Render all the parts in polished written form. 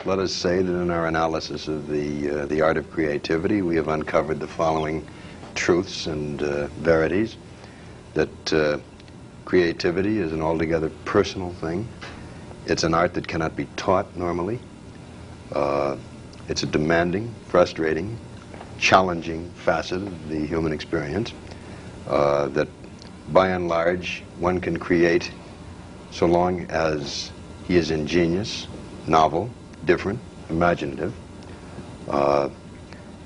let us say that in our analysis of the art of creativity, we have uncovered the following truths and verities. That creativity is an altogether personal thing. It's an art that cannot be taught normally. It's a demanding, frustrating, challenging facet of the human experience. That by and large, one can create so long as he is ingenious, novel, different, imaginative,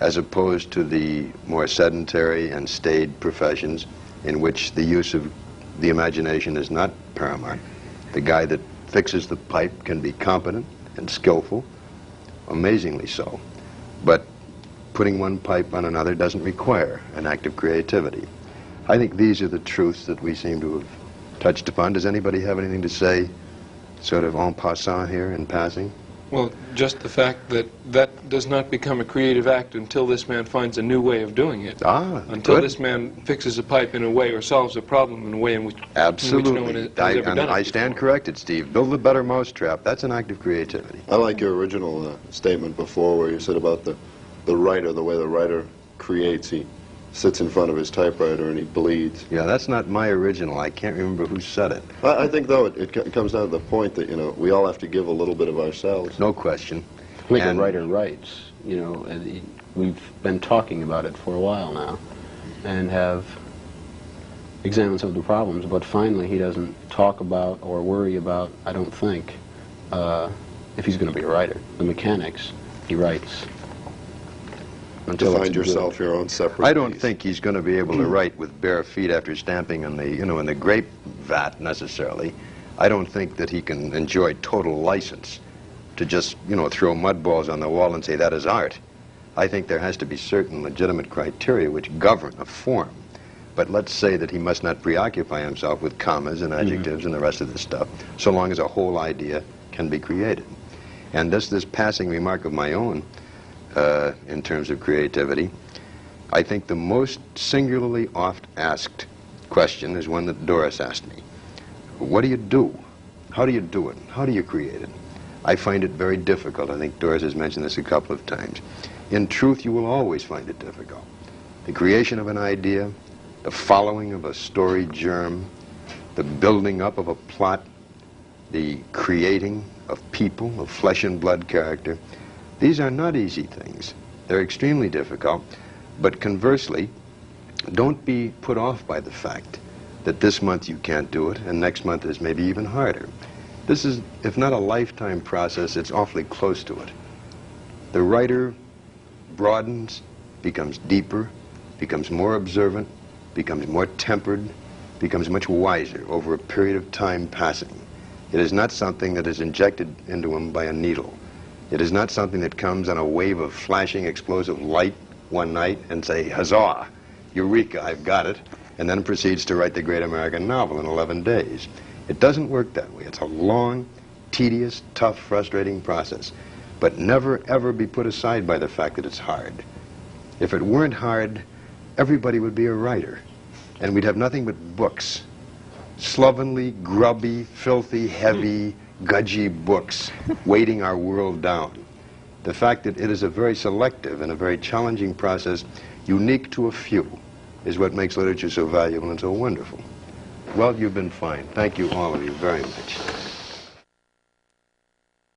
as opposed to the more sedentary and staid professions in which the use of the imagination is not paramount. The guy that fixes the pipe can be competent and skillful, amazingly so, but putting one pipe on another doesn't require an act of creativity. I think these are the truths that we seem to have touched upon. Does anybody have anything to say, sort of en passant here, in passing? Well, just the fact that that does not become a creative act until this man finds a new way of doing it. Until good. this man fixes a pipe in a way or solves a problem in a way in which, absolutely. no one has ever done it I stand before. corrected, Steve. Build a better mousetrap. That's an act of creativity. I like your original statement before where you said about the writer, the way the writer creates. He sits in front of his typewriter and he bleeds. Yeah, that's not my original. I can't remember who said it. I think, though, it comes down to the point that, we all have to give a little bit of ourselves. No question. Like a writer writes, and we've been talking about it for a while now and have examined some of the problems, but finally he doesn't talk about or worry about, I don't think, if he's going to be a writer. The mechanics, he writes. To find yourself your own separate I don't piece. think he's going to be able to write with bare feet after stamping in the, in the grape vat necessarily. I don't think that he can enjoy total license to just, throw mud balls on the wall and say that is art. I think there has to be certain legitimate criteria which govern a form. But let's say that he must not preoccupy himself with commas and adjectives and the rest of this stuff, so long as a whole idea can be created. And this passing remark of my own, in terms of creativity, I think the most singularly oft asked question is one that Doris asked me. What do you do? How do you do it? How do you create it? I find it very difficult. I think Doris has mentioned this a couple of times. In truth, you will always find it difficult. The creation of an idea, the following of a story germ, the building up of a plot, the creating of people, of flesh and blood character, these are not easy things. They're extremely difficult, but conversely, don't be put off by the fact that this month you can't do it and next month is maybe even harder. This is, if not a lifetime process, it's awfully close to it. The writer broadens, becomes deeper, becomes more observant, becomes more tempered, becomes much wiser over a period of time passing. It is not something that is injected into him by a needle. It is not something that comes on a wave of flashing explosive light one night and say, huzzah, eureka, I've got it, and then proceeds to write the great American novel in 11 days. It doesn't work that way. It's a long, tedious, tough, frustrating process. But never, ever be put aside by the fact that it's hard. If it weren't hard, everybody would be a writer, and we'd have nothing but books. Slovenly, grubby, filthy, heavy, gudgy books weighting our world down. The fact that it is a very selective and a very challenging process, unique to a few, is what makes literature so valuable and so wonderful. Well, you've been fine. Thank you, all of you, very much.